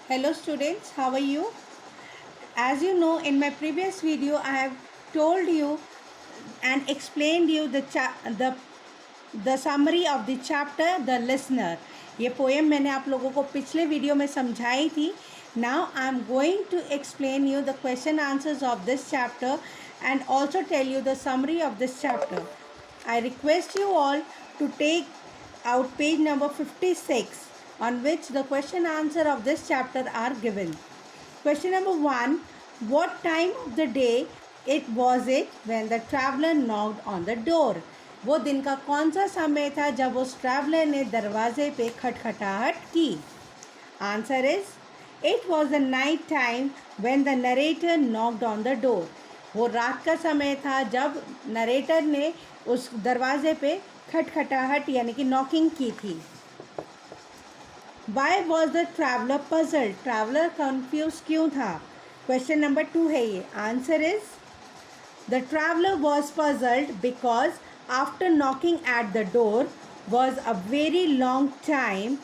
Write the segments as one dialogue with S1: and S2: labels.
S1: Hello students, how are you? As you know, in my previous video I have told you and explained you the summary of the chapter The Listener. ये poem मैंने आप लोगों को पिछले video में समझाई थी. Now I am going to explain you the question answers of this chapter and also tell you the summary of this chapter. I request you all to take out page number 56 on which the question answer of this chapter are given. Question number 1. What time of the day it was it when the traveler knocked on the door? वो दिन का कौन सा समय था जब उस traveller ने दरवाजे पे खटखटाहट की? Answer is it was the night time when the narrator knocked on the door. वो रात का समय था जब नरेटर ने उस दरवाजे पे खटखटाहट यानी कि नॉकिंग की थी. Why was the traveler puzzled? Traveller confuse क्यों था? क्वेश्चन नंबर 2 है ये. Answer is the traveller was puzzled because after knocking at the door was a very long time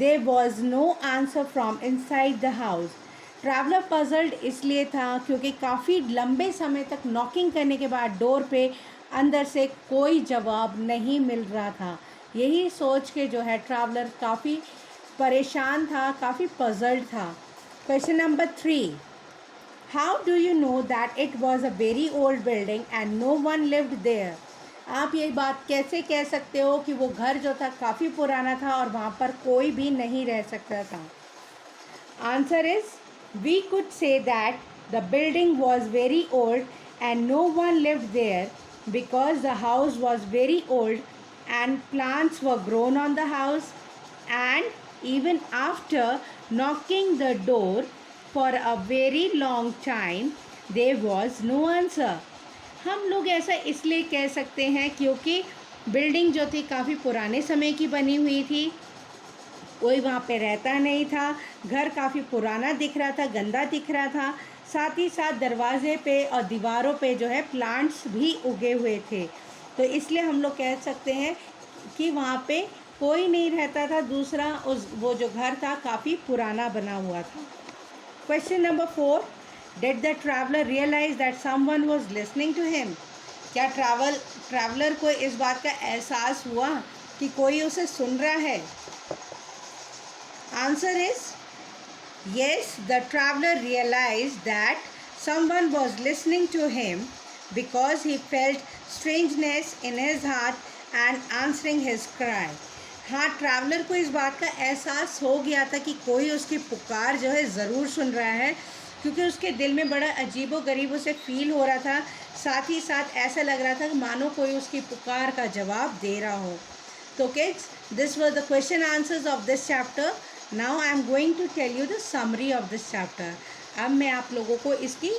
S1: there was no answer from inside the house. Traveller puzzled इसलिए था क्योंकि काफ़ी लंबे समय तक नॉकिंग करने के बाद डोर पे अंदर से कोई जवाब नहीं मिल रहा था. यही सोच के जो है ट्रैवलर काफ़ी परेशान था, काफ़ी पजल्ड था. Question number 3. How do you know that it was a very old building and no one lived there? आप ये बात कैसे कह सकते हो कि वो घर जो था काफ़ी पुराना था और वहाँ पर कोई भी नहीं रह सकता था? Answer is we could say that the building was very old and no one lived there because the house was very old and plants were grown on the house and even after knocking the door for a very long time there was no answer. हम लोग ऐसा इसलिए कह सकते हैं क्योंकि building जो थी काफ़ी पुराने समय की बनी हुई थी, कोई वहाँ पे रहता नहीं था, घर काफ़ी पुराना दिख रहा था, गंदा दिख रहा था, साथ ही साथ दरवाजे पे और दीवारों पे जो है प्लांट्स भी उगे हुए थे. तो इसलिए हम लोग कह सकते हैं कि वहाँ पे कोई नहीं रहता था. दूसरा वो जो घर था काफ़ी पुराना बना हुआ था. Question number 4. Did the traveller realise that someone was listening to him? क्या ट्रैवलर को इस बात का एहसास हुआ कि कोई उसे सुन रहा है? Answer is yes, the traveller realise that someone was listening to him because he felt strangeness in his heart and answering his cry. हाँ, ट्रैवलर को इस बात का एहसास हो गया था कि कोई उसकी पुकार जो है ज़रूर सुन रहा है, क्योंकि उसके दिल में बड़ा अजीबो गरीब उसे फील हो रहा था. साथ ही साथ ऐसा लग रहा था कि मानो कोई उसकी पुकार का जवाब दे रहा हो. तो kids, this was the question answers of this chapter. Now I am going to tell you the summary of this chapter. अब मैं आप लोगों को इसकी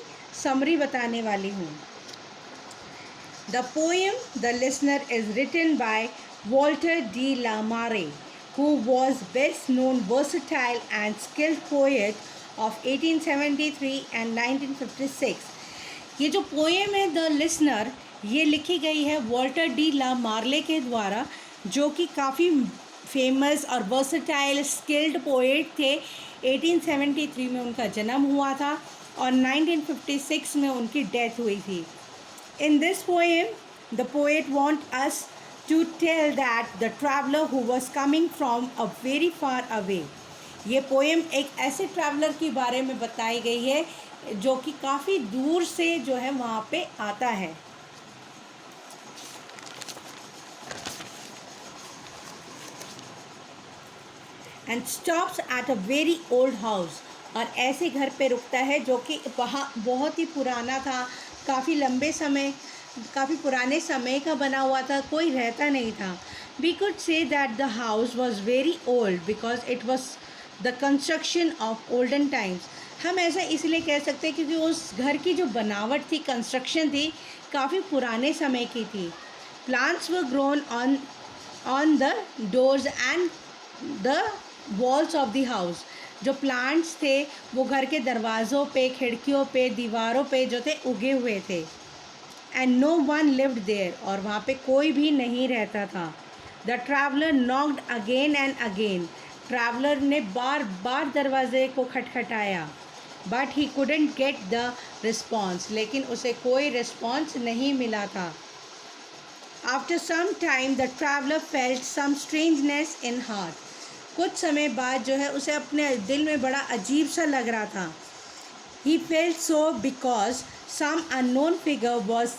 S1: समरी बताने वाली हूँ. The poem the listener is written by Walter de la Mare, who was best known versatile and skilled poet of 1873 and 1956. ये जो पोएम है द लिसनर, ये लिखी गई है वॉल्टर डी ला मार्ले के द्वारा, जो कि काफ़ी फेमस और वर्सटाइल स्किल्ड पोएट थे. 1873 में उनका जन्म हुआ था और 1956 में उनकी डेथ हुई थी. In this poem the poet want us to tell that the traveler who was coming from a very far away. ये पोएम एक ऐसे ट्रैवलर के बारे में बताई गई है जो कि काफ़ी दूर से जो है वहाँ पे आता है. and stops at a very old house. और ऐसे घर पे रुकता है जो कि बहुत ही पुराना था, काफ़ी पुराने समय का बना हुआ था, कोई रहता नहीं था. We could say that the house was very old because it was the construction of olden times. हम ऐसा इसलिए कह सकते हैं क्योंकि उस घर की जो बनावट थी, कंस्ट्रक्शन थी, काफ़ी पुराने समय की थी. Plants were grown on the doors and the walls of the house. जो प्लांट्स थे वो घर के दरवाज़ों पे, खिड़कियों पे, दीवारों पे जो थे उगे हुए थे. And no one lived there, और वहाँ पे कोई भी नहीं रहता था. The traveller knocked again and again. Traveller ने बार बार दरवाजे को खटखटाया, but he couldn't get the response, लेकिन उसे कोई रिस्पॉन्स नहीं मिला था. After some time the traveller felt some strangeness in heart. कुछ समय बाद जो है उसे अपने दिल में बड़ा अजीब सा लग रहा था. He felt so because some unknown figure was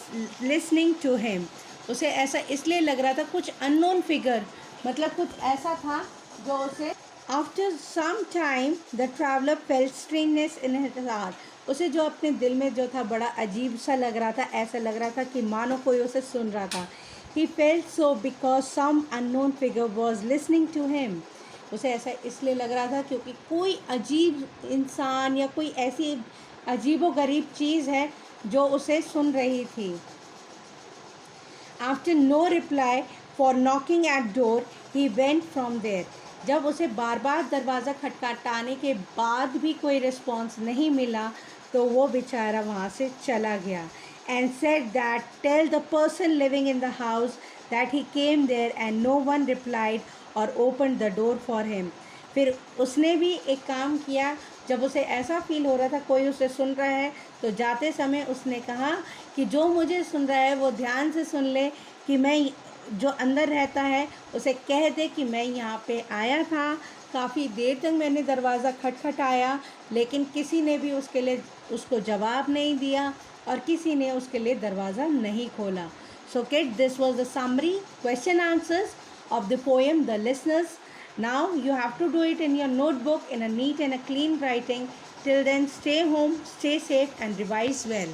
S1: listening to him. उसे ऐसा इसलिए लग रहा था, कुछ अननोन फिगर मतलब कुछ ऐसा था जो उसे. After some time the traveller felt strangeness in his heart. उसे जो अपने दिल में जो था बड़ा अजीब सा लग रहा था, ऐसा लग रहा था कि मानो कोई उसे सुन रहा था. He felt so because some unknown figure was listening to him. उसे ऐसा इसलिए लग रहा था क्योंकि कोई अजीब इंसान या कोई ऐसी अजीबोगरीब चीज़ है जो उसे सुन रही थी. After no reply for knocking at door he went from there. जब उसे बार बार दरवाज़ा खटखटाने के बाद भी कोई रिस्पॉन्स नहीं मिला तो वो बेचारा वहाँ से चला गया. And said that tell the person living in the house that he came there and no one replied और open the door for him. फिर उसने भी एक काम किया. जब उसे ऐसा फील हो रहा था कोई उसे सुन रहा है, तो जाते समय उसने कहा कि जो मुझे सुन रहा है वो ध्यान से सुन ले कि मैं जो अंदर रहता है उसे कह दे कि मैं यहाँ पे आया था. काफ़ी देर तक मैंने दरवाज़ा खटखटाया लेकिन किसी ने भी उसके लिए उसको जवाब नहीं दिया और किसी ने उसके लिए दरवाज़ा नहीं खोला. So kid, this was the summary question answers of the poem The Listeners. Now you have to do it in your notebook in a neat and a clean writing. Till then, stay home, stay safe and revise well.